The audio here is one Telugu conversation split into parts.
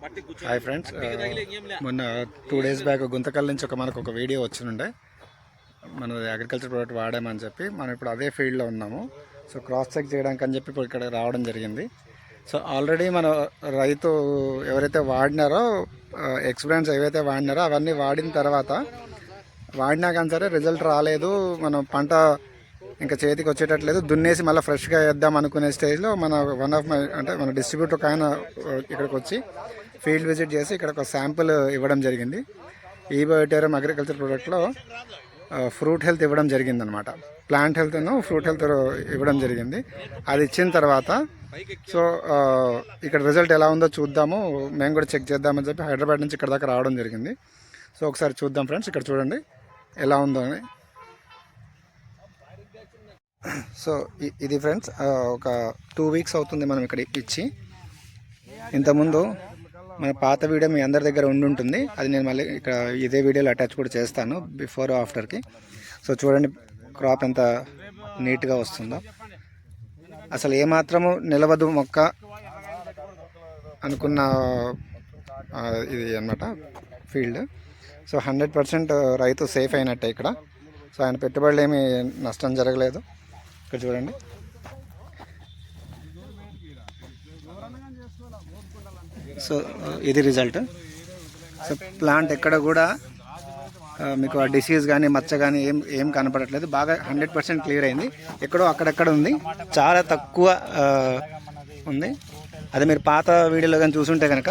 హాయ్ ఫ్రెండ్స్, మొన్న 2 days బ్యాక్ గుంతకల్ నుంచి మనకు ఒక వీడియో వచ్చినుండే. మనం అగ్రికల్చర్ ప్రోడక్ట్ వాడామని చెప్పి మనం ఇప్పుడు అదే ఫీల్డ్లో ఉన్నాము. సో క్రాస్ చెక్ చేయడానికి అని చెప్పి ఇప్పుడు ఇక్కడ రావడం జరిగింది. సో ఆల్రెడీ మన రైతు ఎవరైతే వాడినారో ఎక్స్పీరియన్స్ ఏవైతే వాడినారో అవన్నీ వాడిన తర్వాత వాడినా కానీ సరే రిజల్ట్ రాలేదు, మనం పంట ఇంకా చేతికి వచ్చేటట్లేదు, దున్నేసి మళ్ళీ ఫ్రెష్గా వేద్దాం అనుకునే స్టేజ్లో మన మన డిస్ట్రిబ్యూటర్ ఒక ఆయన ఇక్కడికి వచ్చి ఫీల్డ్ విజిట్ చేసి ఇక్కడ ఒక శాంపుల్ ఇవ్వడం జరిగింది. ఈ బయోటెరమ్ అగ్రికల్చర్ ప్రోడక్ట్లో ఫ్రూట్ హెల్త్ ఇవ్వడం జరిగిందనమాట. ప్లాంట్ హెల్త్ను ఫ్రూట్ హెల్త్ ఇవ్వడం జరిగింది. అది ఇచ్చిన తర్వాత సో ఇక్కడ రిజల్ట్ ఎలా ఉందో చూద్దాము, మేము కూడా చెక్ చేద్దామని చెప్పి హైదరాబాద్ నుంచి ఇక్కడ దాకా రావడం జరిగింది. సో ఒకసారి చూద్దాం ఫ్రెండ్స్, ఇక్కడ చూడండి ఎలా ఉందో అని. సో ఇది ఫ్రెండ్స్ ఒక 2 weeks అవుతుంది మనం ఇక్కడ ఇచ్చి. ఇంతకుముందు మన పాత వీడియో మీ అందరి దగ్గర ఉంటుంది, అది నేను మళ్ళీ ఇక్కడ ఇదే వీడియోలో అటాచ్ కూడా చేస్తాను బిఫోర్ ఆఫ్టర్కి. సో చూడండి క్రాప్ ఎంత నీట్గా వస్తుందో, అసలు ఏమాత్రము నిలవదు మొక్క అనుకున్న ఇది అన్నమాట ఫీల్డ్. సో 100% రైతు సేఫ్ అయినట్టే ఇక్కడ. సో ఆయన పెట్టుబడులు ఏమీ నష్టం జరగలేదు. ఇక్కడ చూడండి సో ఇది రిజల్ట్. సో ప్లాంట్ ఎక్కడ కూడా మీకు ఆ డిసీజ్ కానీ మచ్చ కానీ ఏం కనపడట్లేదు, బాగా 100% క్లియర్ అయింది. ఎక్కడో అక్కడక్కడ ఉంది, చాలా తక్కువ ఉంది. అదే మీరు పాత వీడియోలో కానీ చూసుంటే కనుక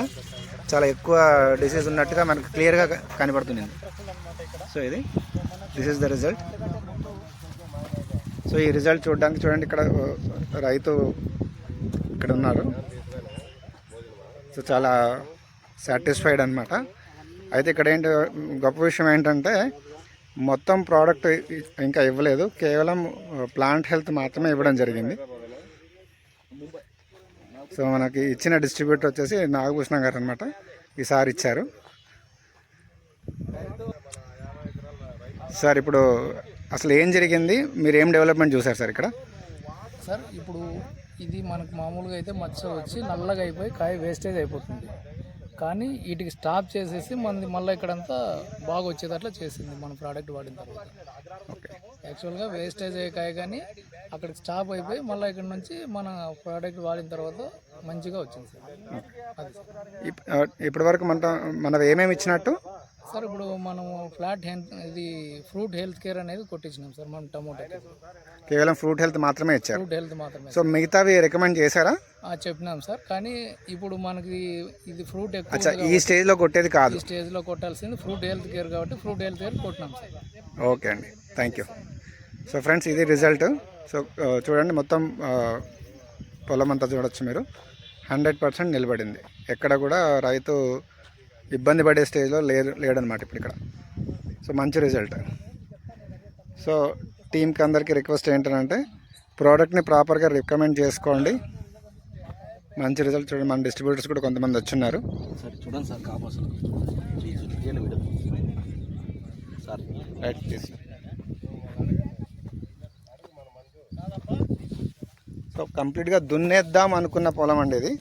చాలా ఎక్కువ డిసీజ్ ఉన్నట్టుగా మనకు క్లియర్గా కనపడుతుంది. So this is the result. So ఈ రిజల్ట్ చూడడానికి చూడండి, ఇక్కడ రైతు ఇక్కడ ఉన్నారు. సో చాలా సాటిస్ఫైడ్ అనమాట. అయితే ఇక్కడ గొప్ప విషయం ఏంటంటే మొత్తం ప్రోడక్ట్ ఇంకా ఇవ్వలేదు, కేవలం ప్లాంట్ హెల్త్ మాత్రమే ఇవ్వడం జరిగింది. సో మనకి ఇచ్చిన డిస్ట్రిబ్యూటర్ వచ్చేసి నాగభూషణ గారు అనమాట, ఈసారి ఇచ్చారు. సార్ ఇప్పుడు అసలు ఏం జరిగింది, మీరు ఏం డెవలప్మెంట్ చూసారు సార్ ఇక్కడ? సార్ ఇప్పుడు ఇది మనకు మామూలుగా అయితే మచ్చ వచ్చి నల్లగా అయిపోయి కాయ వేస్టేజ్ అయిపోతుంది, కానీ వీటికి స్టాప్ చేసేసి మళ్ళీ ఇక్కడంతా బాగా వచ్చేటట్లు చేసింది మన ప్రోడక్ట్ వాడిన తర్వాత. యాక్చువల్గా వేస్టేజ్ అయ్యే కాయ కానీ అక్కడికి స్టాప్ అయిపోయి మళ్ళీ ఇక్కడ నుంచి మన ప్రోడక్ట్ వాడిన తర్వాత మంచిగా వచ్చింది సార్. అది ఇప్పటి వరకు మనం ఏమేమి ఇచ్చినట్టు సార్, ఇప్పుడు మనం ఇది ఫ్రూట్ హెల్త్ కేర్ అనేది కొట్టించినాం సార్. మనం టమోటా కేవలం ఫ్రూట్ హెల్త్ మాత్రమే ఇచ్చారు. ఫ్రూట్ హెల్త్ మాత్రమే. సో మిగతావి రికమెండ్ చేశారా? చెప్పినాం సార్, కానీ ఇప్పుడు మనకి ఇది ఫ్రూట్ ఈ స్టేజ్లో కొట్టేది కాదు, ఈ స్టేజ్లో కొట్టాల్సింది ఫ్రూట్ హెల్త్ కేర్ కాబట్టి ఫ్రూట్ హెల్త్ కేర్ కొట్టినాం సార్. ఓకే అండి, థ్యాంక్ యూ. సో ఫ్రెండ్స్ ఇది రిజల్ట్. సో చూడండి మొత్తం పొలం అంతా చూడొచ్చు మీరు, 100% నిలబడింది. ఎక్కడ కూడా రైతు ఇబ్బంది పడే స్టేజ్లో లేడనమాట ఇప్పుడు ఇక్కడ. సో మంచి రిజల్ట్. సో టీంకి అందరికీ రిక్వెస్ట్ ఏంటంటే ప్రోడక్ట్ని ప్రాపర్గా రికమెండ్ చేసుకోండి. మంచి రిజల్ట్ చూడండి. మన డిస్ట్రిబ్యూటర్స్ కూడా కొంతమంది వచ్చున్నారు. చూడండి సార్, సో కంప్లీట్గా దున్నేద్దాం అనుకున్న పొలం అండి ఇది.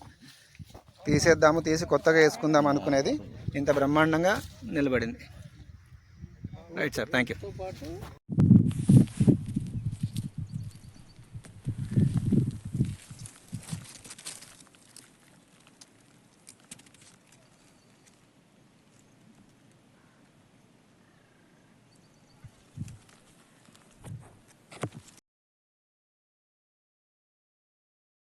తీసి కొత్తగా వేసుకుందాం అనుకునేది ఇంత బ్రహ్మాండంగా నిలబడింది. Right sir, thank you.